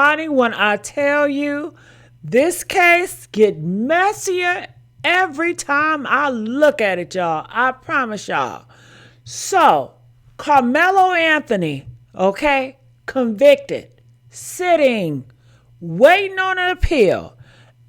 Honey, when I tell you, this case get messier every time I look at it, y'all. I promise y'all. So, Carmelo Anthony, okay, convicted, sitting, waiting on an appeal.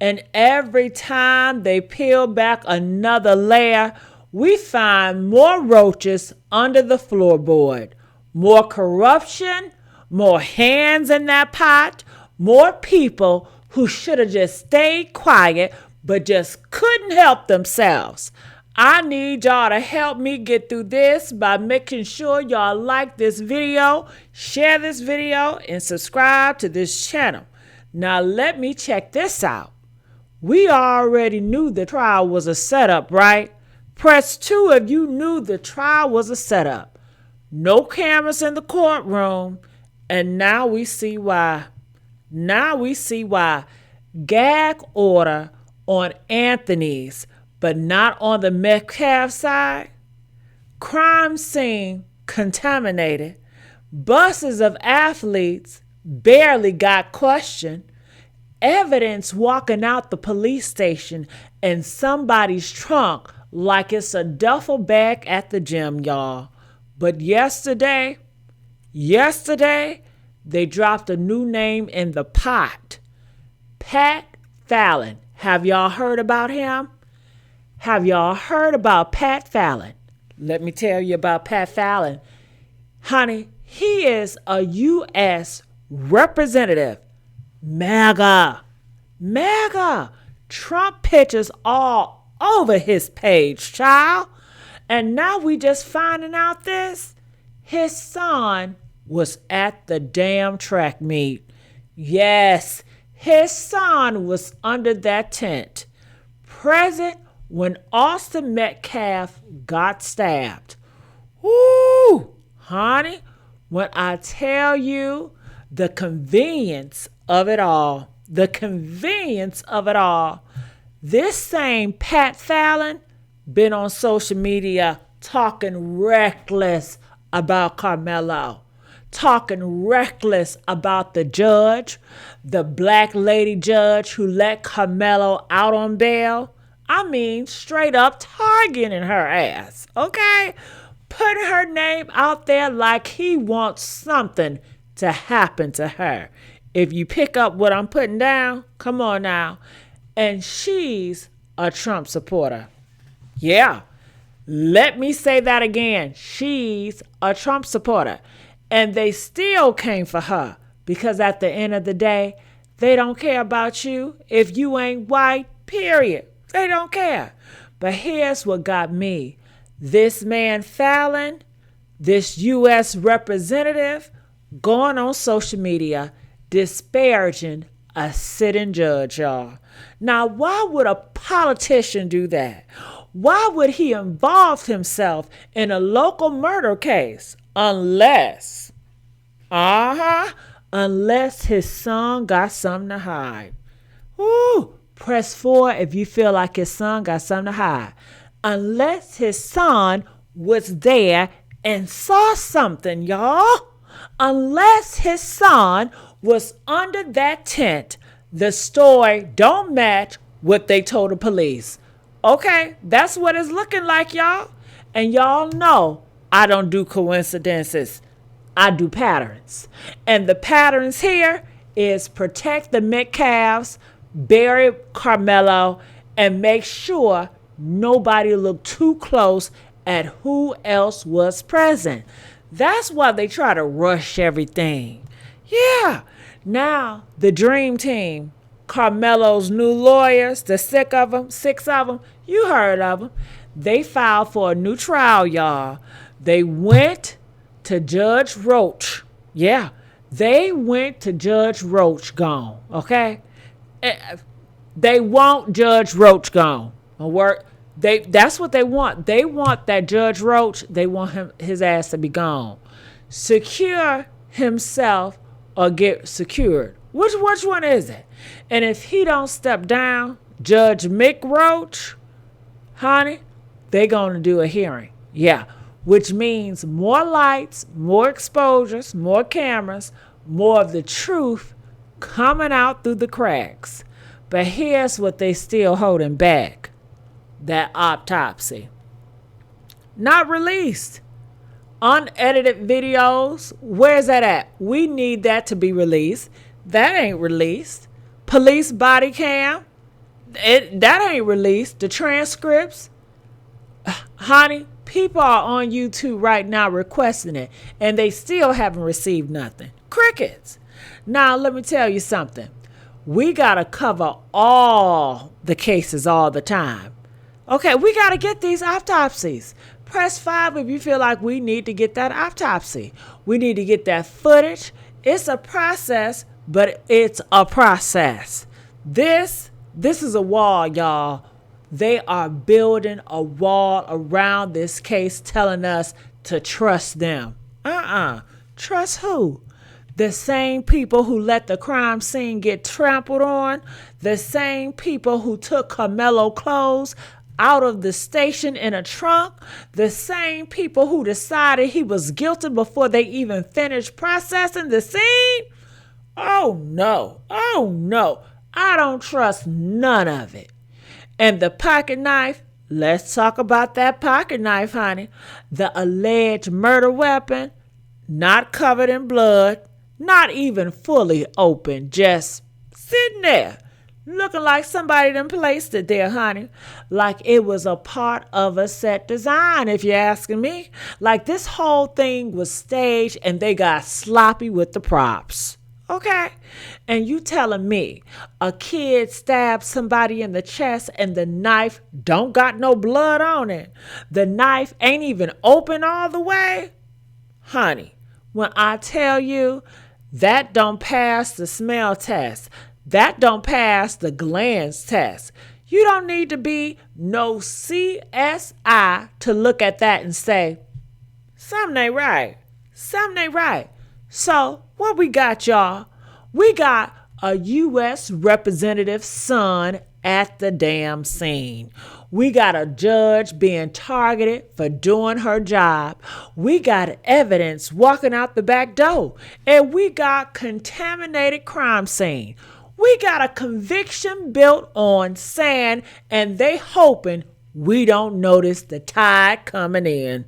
And every time they peel back another layer, we find more roaches under the floorboard, more corruption, more hands in that pot, more people who should have just stayed quiet but just couldn't help themselves. I need y'all to help me get through this by making sure y'all like this video, share this video, and subscribe to this channel. Now let me check this out. We already knew the trial was a setup, right? Press 2 if you knew the trial was a setup. No cameras in the courtroom, and now we see why. Gag order on Anthony's, but not on the Metcalf side. Crime scene contaminated. Buses of athletes barely got questioned. Evidence walking out the police station in somebody's trunk like it's a duffel bag at the gym, y'all. But yesterday, they dropped a new name in the pot. Pat Fallon. Have y'all heard about him? Have y'all heard about Pat Fallon? Let me tell you about Pat Fallon. Honey, he is a U.S. representative. Maga. Trump pictures all over his page, child. And now we just finding out this. His son was at the damn track meet. Yes, his son was under that tent, present when Austin Metcalf got stabbed. Ooh, honey, when I tell you the convenience of it all, this same Pat Fallon been on social media talking reckless about Karmelo, talking reckless about the judge, the black lady judge who let Karmelo out on bail. I mean, straight up targeting her ass, okay? Putting her name out there like he wants something to happen to her. If you pick up what I'm putting down, come on now. And she's a Trump supporter. Yeah, let me say that again. She's a Trump supporter. And they still came for her because at the end of the day, they don't care about you if you ain't white, period. They don't care. But here's what got me. This man Fallon, this U.S. representative, going on social media disparaging a sitting judge, y'all. Now, why would a politician do that? Why would he involve himself in a local murder case unless his son got something to hide? Ooh, press 4 if you feel like his son got something to hide. Unless his son was there and saw something, y'all. Unless his son was under that tent, the story don't match what they told the police. Okay, that's what it's looking like, y'all. And y'all know I don't do coincidences. I do patterns. And the patterns here is protect the Metcalfs, bury Karmelo, and make sure nobody looked too close at who else was present. That's why they try to rush everything. Yeah. Now, the dream team, Carmelo's new lawyers, the six of them, you heard of them. They filed for a new trial, y'all. They went to Judge Roach. Yeah, they went to Judge Roach gone, okay? They want Judge Roach gone. That's what they want. They want that Judge Roach, they want his ass to be gone. Secure himself or get secured. Which one is it? And if he don't step down, Judge Mick Roach, honey, they gonna do a hearing. Yeah, which means more lights, more exposures, more cameras, more of the truth coming out through the cracks. But here's what they still holding back. That autopsy. Not released. Unedited videos. Where's that at? We need that to be released. That ain't released. Police body cam. That ain't released. The transcripts. Honey, people are on YouTube right now requesting it, and they still haven't received nothing. Crickets. Now, let me tell you something. We got to cover all the cases all the time. Okay, we got to get these autopsies. Press 5 if you feel like we need to get that autopsy. We need to get that footage. It's a process, but it's a process. This is a wall, y'all. They are building a wall around this case, telling us to trust them. Trust who? The same people who let the crime scene get trampled on. The same people who took Karmelo clothes out of the station in a trunk. The same people who decided he was guilty before they even finished processing the scene. Oh no. I don't trust none of it. And the pocket knife, let's talk about that pocket knife, honey. The alleged murder weapon, not covered in blood, not even fully open, just sitting there, looking like somebody done placed it there, honey. Like it was a part of a set design, if you're asking me. Like this whole thing was staged and they got sloppy with the props. Okay? And you telling me a kid stabbed somebody in the chest and the knife don't got no blood on it? The knife ain't even open all the way? Honey, when I tell you that don't pass the smell test, that don't pass the glands test, you don't need to be no CSI to look at that and say, something ain't right. Something ain't right. So what we got, y'all? We got a U.S. representative's son at the damn scene. We got a judge being targeted for doing her job. We got evidence walking out the back door. And we got contaminated crime scene. We got a conviction built on sand, and they hoping we don't notice the tide coming in.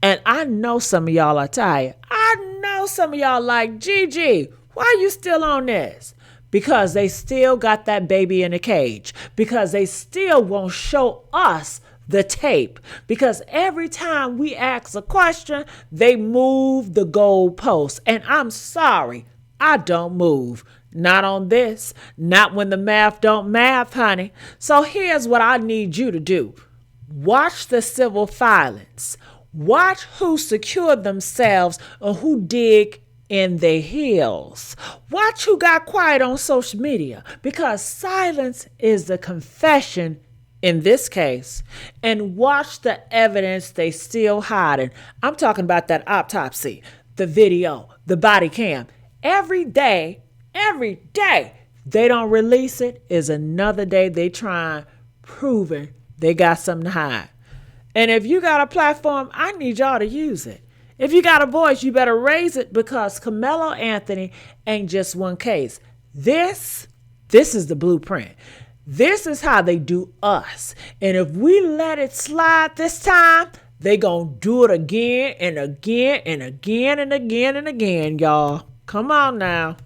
And I know some of y'all are tired. I know some of y'all like, Gigi, why you still on this? Because they still got that baby in a cage. Because they still won't show us the tape. Because every time we ask a question, they move the goalposts. And I'm sorry, I don't move. Not on this. Not when the math don't math, honey. So here's what I need you to do. Watch the civil filings. Watch who secured themselves or who dig in their heels. Watch who got quiet on social media, because silence is the confession in this case. And watch the evidence they still hiding. I'm talking about that autopsy, the video, the body cam. Every day they don't release it is another day they trying proving they got something to hide. And if you got a platform, I need y'all to use it. If you got a voice, you better raise it, because Karmelo Anthony ain't just one case. This is the blueprint. This is how they do us. And if we let it slide this time, they gonna do it again and again and again and again and again, y'all. Come on now.